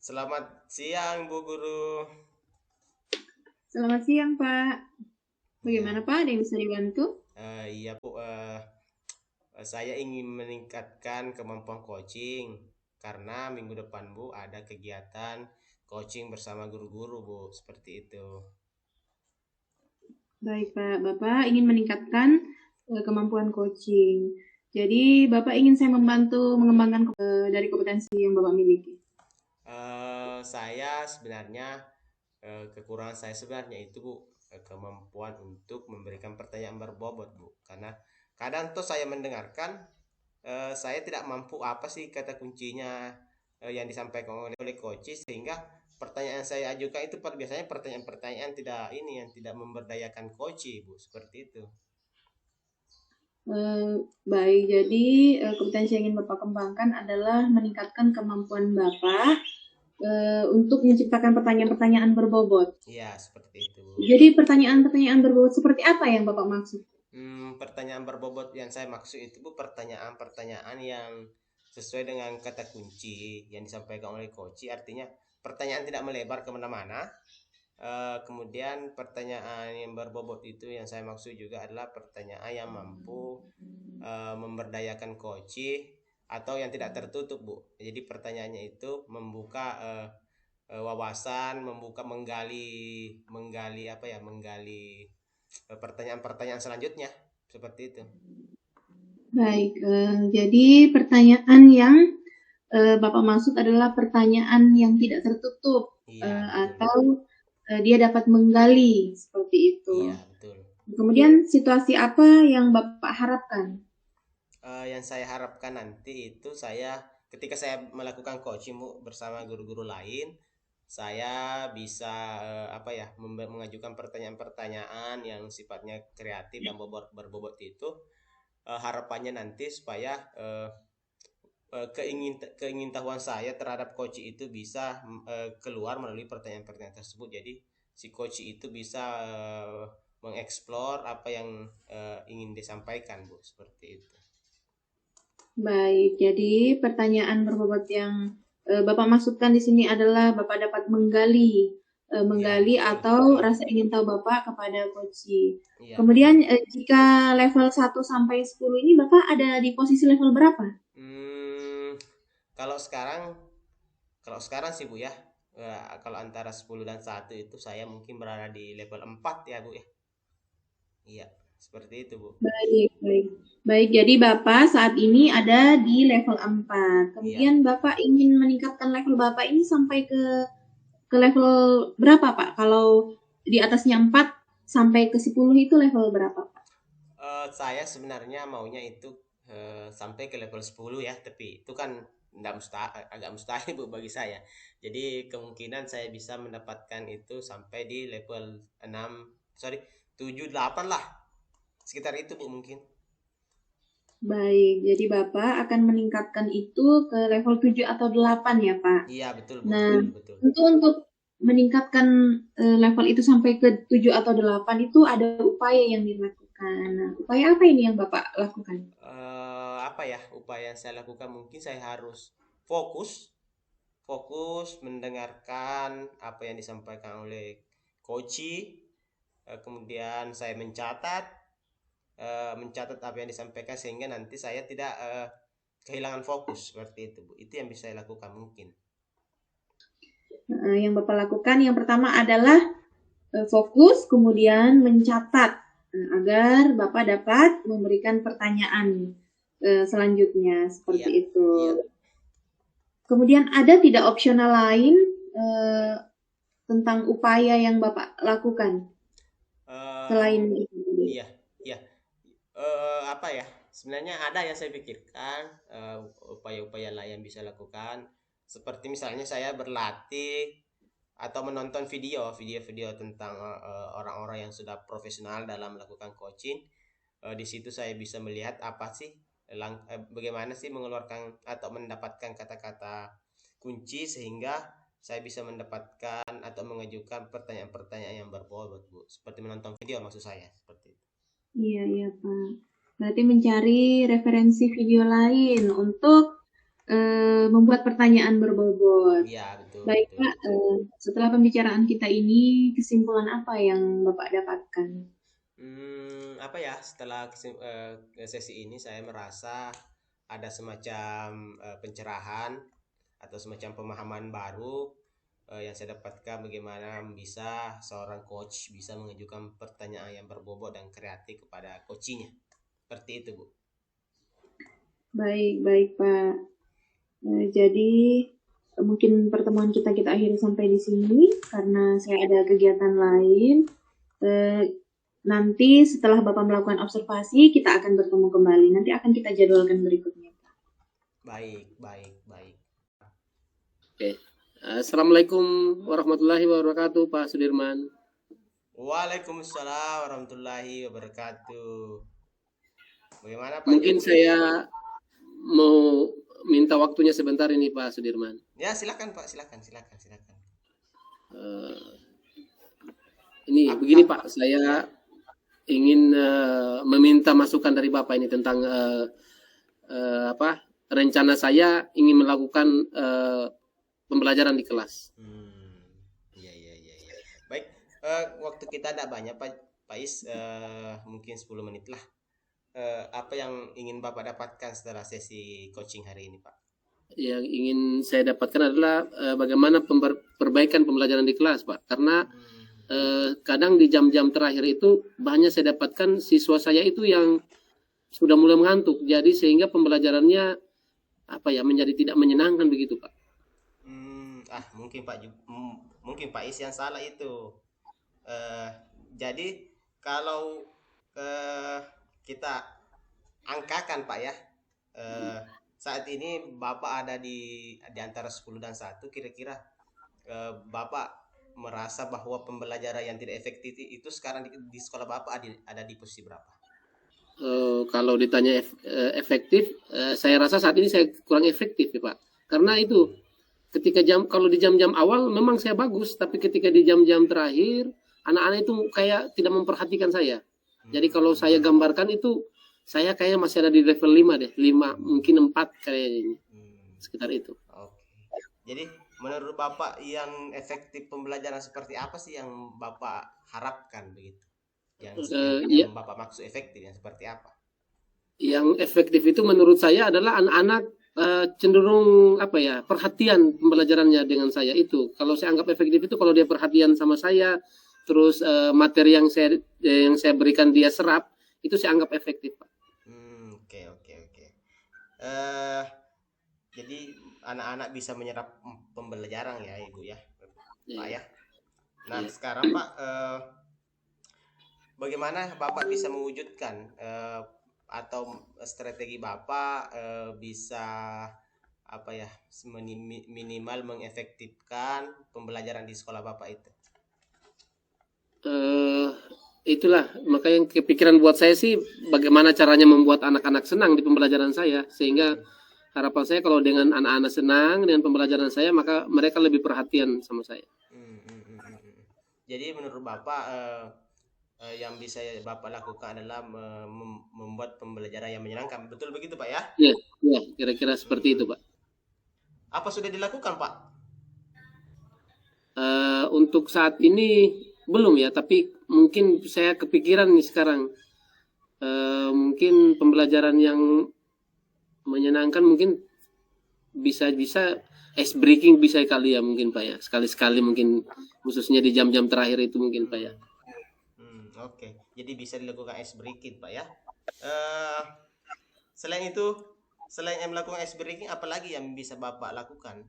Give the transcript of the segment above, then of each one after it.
Selamat siang, Bu Guru. Selamat siang, Pak. Ya, Bagaimana, Pak? Ada yang bisa dibantu? iya Bu. Saya ingin meningkatkan kemampuan coaching karena minggu depan Bu ada kegiatan coaching bersama guru-guru Bu, seperti itu. Baik, Pak. Bapak ingin meningkatkan kemampuan coaching. Jadi, Bapak ingin saya membantu mengembangkan dari kompetensi yang Bapak miliki. Saya sebenarnya kekurangan saya sebenarnya itu Bu, kemampuan untuk memberikan pertanyaan berbobot Bu, karena kadang tuh saya mendengarkan saya tidak mampu apa sih kata kuncinya yang disampaikan oleh coach sehingga pertanyaan saya ajukan itu biasanya pertanyaan-pertanyaan tidak ini yang tidak memberdayakan coach Bu, seperti itu. Eh, Baik, jadi kompetensi yang ingin Bapak kembangkan adalah meningkatkan kemampuan Bapak untuk menciptakan pertanyaan-pertanyaan berbobot. Iya, seperti itu Bu. Jadi, pertanyaan-pertanyaan berbobot seperti apa yang Bapak maksud? Pertanyaan berbobot yang saya maksud itu Bu, pertanyaan-pertanyaan yang sesuai dengan kata kunci yang disampaikan oleh coach, artinya pertanyaan tidak melebar kemana-mana. Kemudian pertanyaan yang berbobot itu yang saya maksud juga adalah pertanyaan yang mampu memberdayakan coach atau yang tidak tertutup Bu. Jadi pertanyaannya itu membuka wawasan, menggali menggali apa ya, menggali pertanyaan-pertanyaan selanjutnya seperti itu. Baik, jadi pertanyaan yang Bapak maksud adalah pertanyaan yang tidak tertutup Iya betul. atau dia dapat menggali seperti Iya itu. betul. Kemudian situasi apa yang Bapak harapkan? Yang saya harapkan nanti itu saya ketika saya melakukan coaching Bu, bersama guru-guru lain, saya bisa apa ya, mengajukan pertanyaan-pertanyaan yang sifatnya kreatif dan berbobot itu, harapannya nanti supaya keingintahuan saya terhadap coach itu bisa keluar melalui pertanyaan-pertanyaan tersebut. Jadi si coach itu bisa mengeksplor apa yang ingin disampaikan Bu, seperti itu. Baik, jadi pertanyaan berbobot yang Bapak maksudkan di sini adalah Bapak dapat Iya menggali betul atau seperti itu. rasa ingin tahu Bapak kepada coach. Iya betul. Kemudian jika level 1 sampai 10 ini Bapak ada di posisi level berapa? Hmm, kalau sekarang kalau sekarang sih Bu ya, kalau antara 10 dan 1 itu saya mungkin berada di level 4 ya Bu ya. Iya, seperti itu Bu. Baik, baik. Baik, jadi Bapak saat ini ada di level 4. Iya Kemudian betul. Bapak ingin meningkatkan level Bapak ini sampai ke level berapa, Pak? Kalau di atasnya 4 sampai ke 10 itu level berapa, Pak? Saya sebenarnya maunya itu sampai ke level 10 ya, tapi itu kan enggak agak mustahil Bu bagi saya. Jadi kemungkinan saya bisa mendapatkan itu sampai di level 6, sorry, 7 8 lah. Sekitar itu Bu mungkin. Baik, jadi Bapak akan meningkatkan itu ke level 7 atau 8 ya, Pak? Iya betul Bu, Nah, betul betul. untuk meningkatkan level itu sampai ke 7 atau 8 itu ada upaya yang dilakukan. Nah, upaya apa ini yang Bapak lakukan? Apa ya upaya yang saya lakukan, mungkin saya harus fokus fokus mendengarkan apa yang disampaikan oleh coach. Kemudian saya mencatat apa yang disampaikan sehingga nanti saya tidak kehilangan fokus, seperti itu Bu. Itu yang bisa saya lakukan mungkin. Yang Bapak lakukan yang pertama adalah fokus, kemudian mencatat agar Bapak dapat memberikan pertanyaan selanjutnya seperti Iya itu. iya. Kemudian ada tidak opsional lain eh, tentang upaya yang Bapak lakukan Em, selain itu? iya iya. Apa ya, sebenarnya ada yang saya pikirkan, upaya-upaya lain yang bisa lakukan seperti misalnya saya berlatih atau menonton video-video tentang orang-orang yang sudah profesional dalam melakukan coaching. Di situ saya bisa melihat apa sih bagaimana sih mengeluarkan atau mendapatkan kata-kata kunci sehingga saya bisa mendapatkan atau mengajukan pertanyaan-pertanyaan yang berbobot Bu, seperti menonton video maksud saya, seperti itu. Iya, iya, Pak. Berarti mencari referensi video lain untuk membuat pertanyaan berbobot. Iya, betul, Baik betul, Pak, betul. setelah pembicaraan kita ini, kesimpulan apa yang Bapak dapatkan? Apa ya? Setelah sesi ini saya merasa ada semacam pencerahan atau semacam pemahaman baru yang saya dapatkan bagaimana bisa seorang coach bisa mengajukan pertanyaan yang berbobot dan kreatif kepada coachingnya. Seperti itu, Bu. Baik, baik Pak. Jadi mungkin pertemuan kita akhiri sampai di sini karena saya ada kegiatan lain. Nanti setelah Bapak melakukan observasi, kita akan bertemu kembali. Nanti akan kita jadwalkan berikutnya. Baik, baik, baik. Oke. Assalamualaikum warahmatullahi wabarakatuh, Pak Sudirman. Waalaikumsalam warahmatullahi wabarakatuh. Bagaimana Pak? Mungkin saya mau minta waktunya sebentar ini, Pak Sudirman. Ya, silakan Pak, silakan. Ini begini Pak, saya ingin meminta masukan dari Bapak ini tentang rencana saya ingin melakukan pembelajaran di kelas. Iya. Baik, waktu kita tidak banyak Pak Is, mungkin 10 menit lah. Apa yang ingin Bapak dapatkan setelah sesi coaching hari ini, Pak? Yang ingin saya dapatkan adalah bagaimana perbaikan pembelajaran di kelas, Pak. Karena kadang di jam-jam terakhir itu banyak saya dapatkan siswa saya itu yang sudah mulai mengantuk, jadi sehingga pembelajarannya menjadi tidak menyenangkan begitu, Pak. Mungkin Pak Is yang salah itu. Jadi kalau kita angkakan Pak ya, saat ini Bapak ada di antara 10 dan 1, kira-kira Bapak merasa bahwa pembelajaran yang tidak efektif itu sekarang di sekolah Bapak ada di posisi berapa? Kalau ditanya efektif, saya rasa saat ini saya kurang efektif ya Pak. Karena itu ketika kalau di jam-jam awal memang saya bagus, tapi ketika di jam-jam terakhir anak-anak itu kayak tidak memperhatikan saya. Jadi kalau saya gambarkan itu saya kayaknya masih ada di level 5 deh, 5 mungkin 4 kayaknya. Sekitar itu. Oke. Jadi menurut Bapak yang efektif pembelajaran seperti apa sih yang Bapak harapkan begitu? Yang Bapak maksud efektif yang seperti apa? Yang efektif itu menurut saya adalah anak-anak cenderung perhatian pembelajarannya dengan saya itu. Kalau saya anggap efektif itu kalau dia perhatian sama saya, terus materi yang saya berikan dia serap, itu saya anggap efektif, Pak. Oke. Jadi anak-anak bisa menyerap pembelajaran ya, Ibu ya, Pak ya. Nah, sekarang Pak, bagaimana Bapak bisa mewujudkan atau strategi Bapak bisa minimal mengefektifkan pembelajaran di sekolah Bapak itu? Itulah makanya yang kepikiran buat saya sih bagaimana caranya membuat anak-anak senang di pembelajaran saya, sehingga harapan saya kalau dengan anak-anak senang dengan pembelajaran saya maka mereka lebih perhatian sama saya. Jadi menurut Bapak yang bisa Bapak lakukan adalah membuat pembelajaran yang menyenangkan, betul begitu Pak ya? Iya, kira-kira seperti itu Pak. Apa sudah dilakukan Pak? Untuk saat ini belum ya, tapi mungkin saya kepikiran nih sekarang mungkin pembelajaran yang menyenangkan mungkin bisa ice breaking bisa kali ya mungkin Pak ya, sekali-sekali mungkin khususnya di jam-jam terakhir itu mungkin Pak ya. Oke. Jadi bisa dilakukan ice breaking Pak ya. Selain melakukan ice breaking, apalagi yang bisa Bapak lakukan?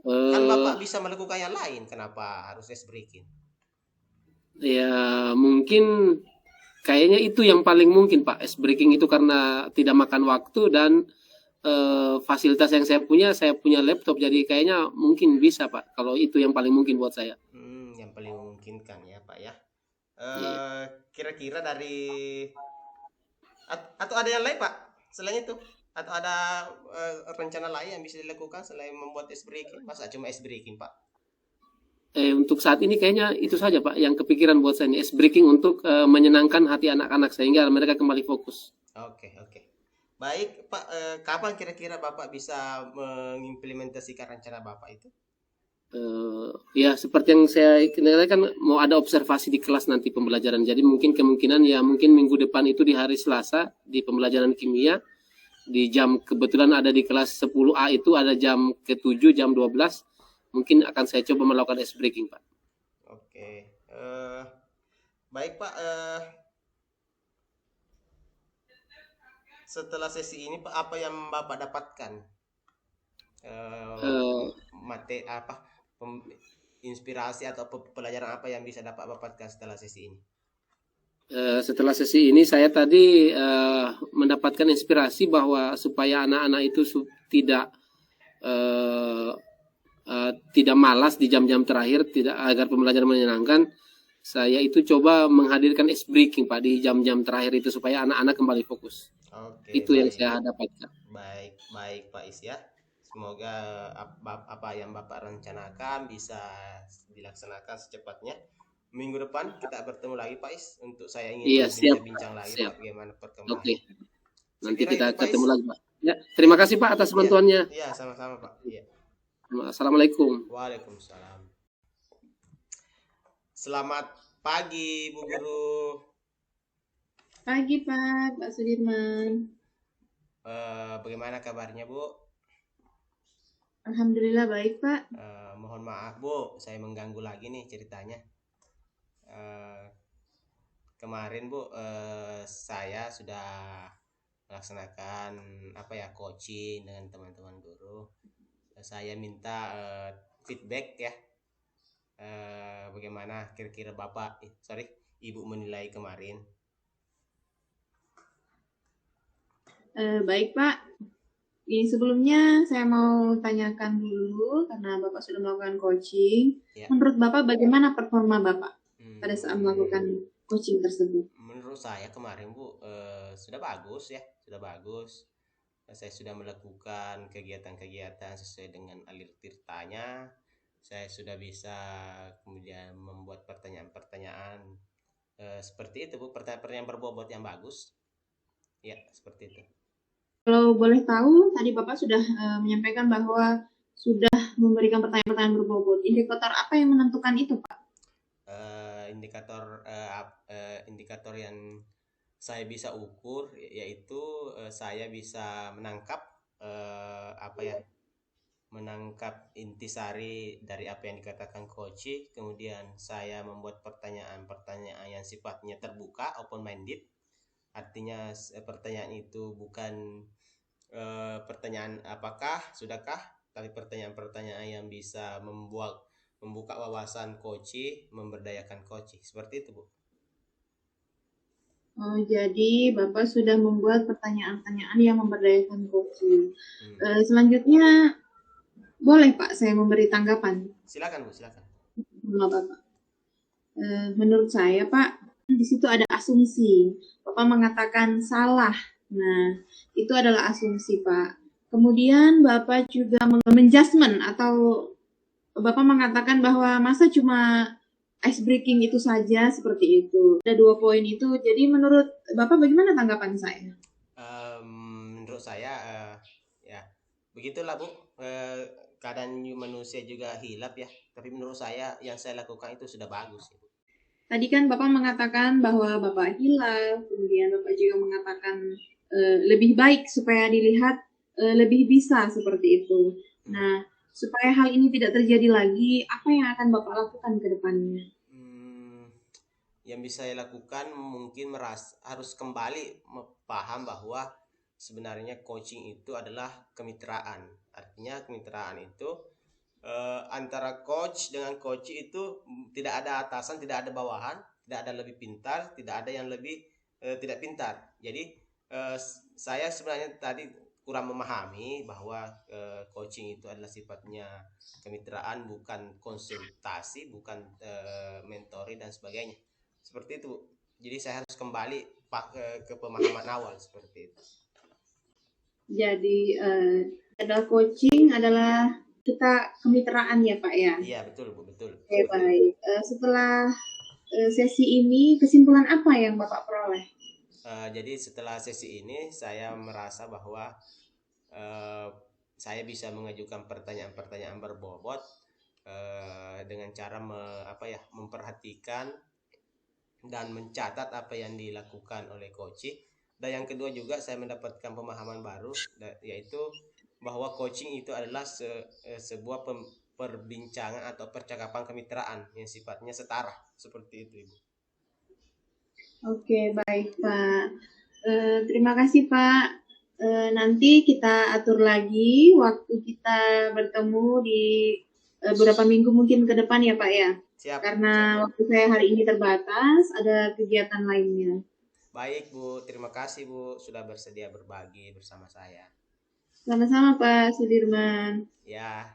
Kan Bapak bisa melakukan yang lain, kenapa harus ice breaking? Ya mungkin kayaknya itu yang paling mungkin Pak, ice breaking itu karena tidak makan waktu dan fasilitas yang saya punya laptop, jadi kayaknya mungkin bisa Pak kalau itu yang paling mungkin buat saya. Yang paling memungkinkan ya Pak ya. Kira-kira dari atau ada yang lain Pak selain itu, atau ada rencana lain yang bisa dilakukan selain membuat ice breaking? Masa cuma ice breaking Pak? Untuk saat ini kayaknya itu saja Pak yang kepikiran buat saya, ice breaking untuk menyenangkan hati anak-anak sehingga mereka kembali fokus. Oke. Baik, Pak, kapan kira-kira Bapak bisa mengimplementasikan rencana Bapak itu? Ya seperti yang saya kenal kan mau ada observasi di kelas nanti pembelajaran. Jadi mungkin kemungkinan ya mungkin minggu depan itu di hari Selasa di pembelajaran kimia di jam kebetulan ada di kelas 10A itu ada jam ke-7 jam 12 mungkin akan saya coba melakukan ice breaking, Pak. Oke. Baik, Pak, setelah sesi ini Pak, apa yang Bapak dapatkan? Eh, Mate apa inspirasi atau pelajaran apa yang bisa dapat dapatkan setelah sesi ini? Setelah sesi ini saya tadi mendapatkan inspirasi bahwa supaya anak-anak itu tidak malas di jam-jam terakhir, tidak agar pembelajaran menyenangkan. Saya itu coba menghadirkan ice breaking Pak di jam-jam terakhir itu supaya anak-anak kembali fokus. Oke, Itu yang baik. saya dapatkan. Baik, baik Pak Is ya. Semoga apa yang Bapak rencanakan bisa dilaksanakan secepatnya. Minggu depan kita bertemu lagi Pak Is untuk saya ingin Iya, siap, berbincang-bincang Pak. lagi Siap. Pak bagaimana perkembangan. Oke. Nanti Sekira kita itu, Pak Is. ketemu lagi, Pak. Ya, terima kasih Pak atas bantuannya. Iya, sama-sama Pak. Iya. Assalamualaikum. Waalaikumsalam. Selamat pagi Bu Guru. Pagi Pak Sudirman. Bagaimana kabarnya Bu? Alhamdulillah baik Pak. Mohon maaf Bu, saya mengganggu lagi nih ceritanya. Kemarin Bu, saya sudah melaksanakan coaching dengan teman-teman guru. Saya minta feedback ya. Bagaimana kira-kira Ibu menilai kemarin? Baik Pak. Ini sebelumnya saya mau tanyakan dulu karena Bapak sudah melakukan coaching. Ya. Menurut Bapak bagaimana performa Bapak pada saat melakukan coaching tersebut? Menurut saya kemarin Bu, sudah bagus ya, sudah bagus. Saya sudah melakukan kegiatan-kegiatan sesuai dengan alir tirtanya. Saya sudah bisa kemudian membuat pertanyaan-pertanyaan seperti itu Bu, pertanyaan-pertanyaan berbobot yang bagus. Ya, seperti itu. Kalau boleh tahu, tadi Bapak sudah menyampaikan bahwa sudah memberikan pertanyaan-pertanyaan berbobot. Indikator apa yang menentukan itu, Pak? Indikator yang saya bisa ukur yaitu saya bisa menangkap menangkap intisari dari apa yang dikatakan coach, kemudian saya membuat pertanyaan-pertanyaan yang sifatnya terbuka, open minded. Artinya pertanyaan itu bukan pertanyaan apakah, sudahkah, tapi pertanyaan-pertanyaan yang bisa membuka wawasan coach, memberdayakan coach. Seperti itu, Bu. Oh, jadi Bapak sudah membuat pertanyaan-pertanyaan yang memberdayakan coach. Selanjutnya, boleh Pak saya memberi tanggapan? Silakan, Bu, silakan. Bapak. Menurut saya, Pak, di situ ada asumsi. Bapak mengatakan salah. Nah, itu adalah asumsi, Pak. Kemudian Bapak juga menjudgment atau Bapak mengatakan bahwa masa cuma ice breaking itu saja seperti itu. Ada 2 poin itu. Jadi menurut Bapak bagaimana tanggapan saya? Menurut saya ya begitulah Bu. Keadaan manusia juga hilap ya. Tapi menurut saya yang saya lakukan itu sudah bagus. Ya. Tadi kan Bapak mengatakan bahwa Bapak hilaf, kemudian Bapak juga mengatakan lebih baik supaya dilihat lebih bisa seperti itu. Nah, supaya hal ini tidak terjadi lagi, apa yang akan Bapak lakukan ke depannya? Yang bisa saya lakukan mungkin harus kembali paham bahwa sebenarnya coaching itu adalah kemitraan. Artinya kemitraan itu antara coach dengan coach itu tidak ada atasan, tidak ada bawahan, tidak ada lebih pintar, tidak ada yang lebih tidak pintar. Jadi saya sebenarnya tadi kurang memahami bahwa coaching itu adalah sifatnya kemitraan, bukan konsultasi, bukan mentoring dan sebagainya. Seperti itu. Jadi saya harus kembali ke pemahaman awal seperti itu. Jadi adalah coaching adalah kita kemitraan ya Pak ya? Iya betul Bu, betul. Oke baik. Setelah sesi ini kesimpulan apa yang Bapak peroleh? Jadi setelah sesi ini saya merasa bahwa eh, saya bisa mengajukan pertanyaan-pertanyaan berbobot dengan cara memperhatikan dan mencatat apa yang dilakukan oleh coaching. Dan yang kedua juga saya mendapatkan pemahaman baru, yaitu bahwa coaching itu adalah sebuah perbincangan atau percakapan kemitraan yang sifatnya setara, seperti itu, Ibu. Oke, baik Pak. Terima kasih Pak. Nanti kita atur lagi waktu kita bertemu di beberapa minggu mungkin ke depan ya Pak ya. Siap. Karena waktu saya hari ini terbatas, ada kegiatan lainnya. Baik Bu, terima kasih Bu sudah bersedia berbagi bersama saya. Sama-sama Pak Sudirman. Ya.